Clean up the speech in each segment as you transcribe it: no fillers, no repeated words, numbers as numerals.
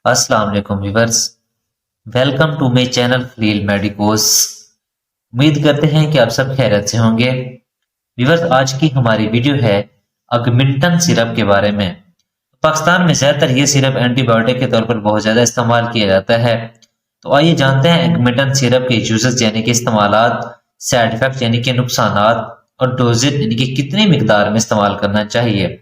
अस्सलाम वालेकुम viewers. Welcome to my channel Feel Medicos. उम्मीद करते हैं कि आप सब खैरियत से होंगे। व्यूअर्स, आज की हमारी वीडियो है अगमिंटन सिरप के बारे में। पाकिस्तान में ज़्यादातर ये सिरप एंटीबायोटिक के तौर पर बहुत ज़्यादा इस्तेमाल किया जाता है। तो आइए जानते हैं अगमिंटन सिरप के यूजेस यानी कि इस्तेमालात, साइड इफेक्ट यानी कि नुकसानात और डोजेज यानी कि कितनी मिकदार में इस्तेमाल करना चाहिए।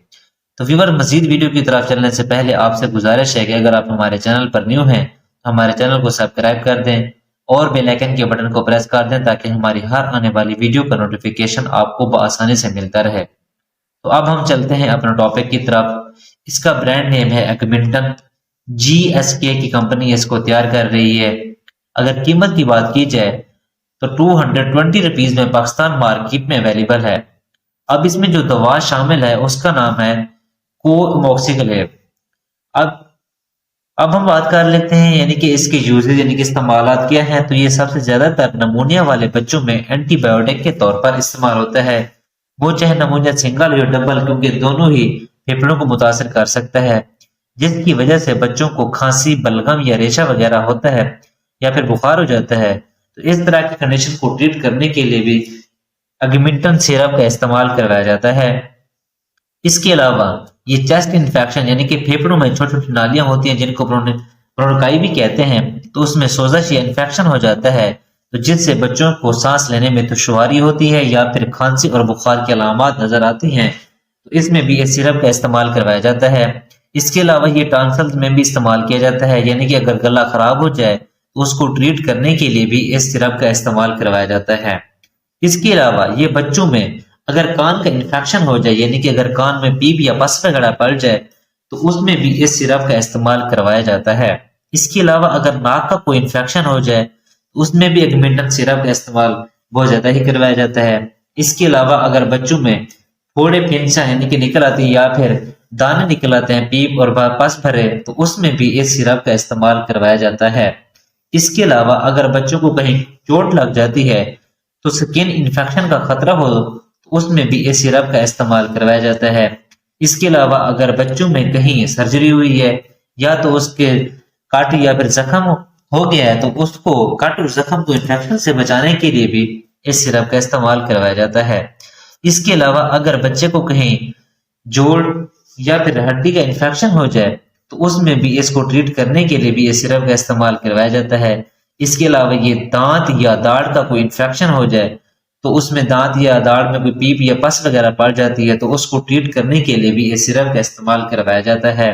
तो व्यूअर, मजीद वीडियो की तरफ चलने से पहले आपसे गुजारिश है कि अगर आप हमारे चैनल पर न्यू हैं तो हमारे चैनल को सब्सक्राइब कर दें और बेल आइकन के बटन को प्रेस कर दें ताकि हमारी हर आने वाली वीडियो का नोटिफिकेशन आपको बआसानी से मिलता रहे। तो अब हम चलते हैं अपने टॉपिक की तरफ। इसका ब्रांड नेम है अगमिंटन। GSK की कंपनी इसको तैयार कर रही है। अगर कीमत की बात की जाए तो 220 रुपीज में पाकिस्तान मार्केट में अवेलेबल है। अब इसमें जो दवा शामिल है उसका नाम है कोमोक्सिक्लेव। अब अब हम बात कर लेते हैं यानी कि इसके यूजेज यानी कि इस्तेमालात क्या हैं। तो ये सबसे ज्यादातर नमूनिया वाले बच्चों में एंटीबायोटिक के तौर पर इस्तेमाल होता है, वो चाहे नमूनिया सिंगल या डबल, क्योंकि दोनों ही फेफड़ों को मुतासर कर सकता है, जिसकी वजह से बच्चों को खांसी, बलगम या रेशा वगैरह होता है या फिर बुखार हो जाता है। तो इस तरह की कंडीशन को ट्रीट करने के लिए भी अगमिंटन सिरप का इस्तेमाल करवाया जाता है। इसके अलावा ये चेस्ट इन्फेक्शन यानी कि फेफड़ों में छोटी छोटी नालियां होती हैं जिनको ब्रोंकाई भी कहते हैं, तो उसमें सोजश या इन्फेक्शन हो जाता है, तो जिससे बच्चों को सांस लेने में दुश्वारी होती है या फिर खांसी और बुखार की अलामात नजर आती हैं, तो इसमें भी इस सिरप का इस्तेमाल करवाया जाता है। इसके अलावा ये टॉन्सिल्स में भी इस्तेमाल किया जाता है, यानी कि अगर गला खराब हो जाए तो उसको ट्रीट करने के लिए भी इस सिरप का इस्तेमाल करवाया जाता है। इसके अलावा ये बच्चों में अगर कान का इन्फेक्शन हो जाए यानी कि अगर कान में पीप या पस वगैरह पड़ जाए तो उसमें भी इस सिरप का इस्तेमाल करवाया जाता है। इसके अलावा अगर नाक का कोई इन्फेक्शन हो जाए तो उसमें भी अगमिंटन सिरप का इस्तेमाल बहुत ज्यादा ही करवाया जाता है। इसके अलावा अगर बच्चों में फोड़े फिंसा यानी कि निकल आती है या फिर दाने निकल आते हैं, पीप और पस भरे, तो उसमें भी इस सिरप का इस्तेमाल करवाया जाता है। इसके अलावा अगर बच्चों को कहीं चोट लग जाती है तो स्किन इन्फेक्शन का खतरा हो तो उसमें भी इस सिरप का इस्तेमाल करवाया जाता है। इसके अलावा अगर बच्चों में कहीं सर्जरी हुई है या तो उसके काट या फिर जख्म हो गया है तो उसको काट और जख्म को इन्फेक्शन से बचाने के लिए भी इस सिरप का इस्तेमाल करवाया जाता है। इसके अलावा अगर बच्चे को कहीं जोड़ या फिर हड्डी का इन्फेक्शन हो जाए तो उसमें भी इसको ट्रीट करने के लिए भी इस सिरप का इस्तेमाल करवाया जाता है। इसके अलावा ये दांत या दाढ़ का कोई इन्फेक्शन हो जाए तो उसमें दांत या दाढ़ में कोई पीप या पस वगैरह पड़ जाती है तो उसको ट्रीट करने के लिए भी इस सिरप का इस्तेमाल करवाया जाता है।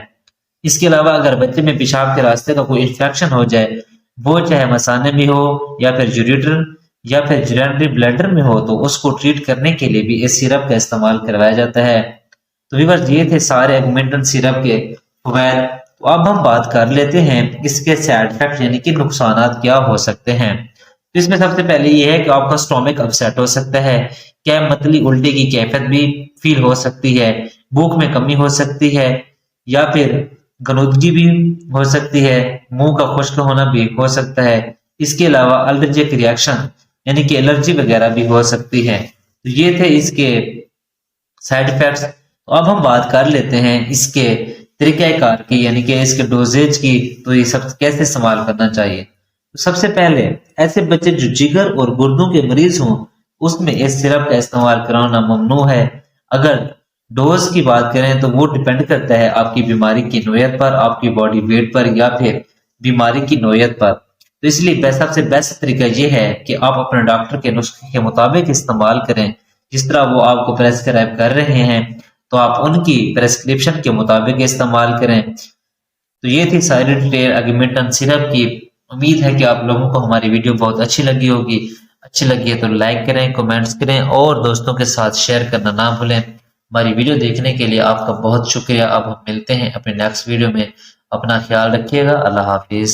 इसके अलावा अगर बच्चे में पेशाब के रास्ते का कोई इन्फेक्शन हो जाए, वो चाहे मसाने में हो या फिर यूरेटर या फिर यूरिनरी ब्लैडर में हो, तो उसको ट्रीट करने के लिए भी इस सिरप का इस्तेमाल करवाया जाता है। तो व्यूअर्स, ये थे सारे अगमेंटन सिरप के फवैद। तो अब हम बात कर लेते हैं इसके साइड इफेक्ट यानी कि नुकसान क्या हो सकते हैं। तो इसमें सबसे पहले ये है कि आपका स्टोमक अपसेट हो सकता है, क्या मतली उल्टी की कैफियत भी फील हो सकती है, भूख में कमी हो सकती है या फिर गनुदगी भी हो सकती है, मुंह का खुश्क होना भी हो सकता है। इसके अलावा एलर्जिक रिएक्शन यानी कि एलर्जी वगैरह भी हो सकती है। तो ये थे इसके साइड इफेक्ट्स। तो अब हम बात कर लेते हैं इसके तरीक़ाकार की यानी कि इसके डोजेज की। तो ये सब कैसे इस्तेमाल करना चाहिए। तो सबसे पहले ऐसे बच्चे जो जिगर और गुर्दों के मरीज हों उसमें इस सिरप का इस्तेमाल कराना ममनू है। अगर डोज की बात करें तो वो डिपेंड करता है आपकी बीमारी की नोयत पर, आपकी बॉडी वेट पर या फिर बीमारी की नोयत पर। तो इसलिए सबसे बेस्ट तरीका ये है कि आप अपने डॉक्टर के नुस्खे के मुताबिक इस्तेमाल करें। जिस तरह वो आपको प्रेस्क्राइब कर रहे हैं तो आप उनकी प्रेस्क्रिप्शन के मुताबिक इस्तेमाल करें। तो ये थी सारी डिटेल अगमेंटन सिरप की। उम्मीद है कि आप लोगों को हमारी वीडियो बहुत अच्छी लगी होगी। अच्छी लगी है तो लाइक करें, कमेंट्स करें और दोस्तों के साथ शेयर करना ना भूलें। हमारी वीडियो देखने के लिए आपका बहुत शुक्रिया। अब हम मिलते हैं अपने नेक्स्ट वीडियो में। अपना ख्याल रखिएगा। अल्लाह हाफिज।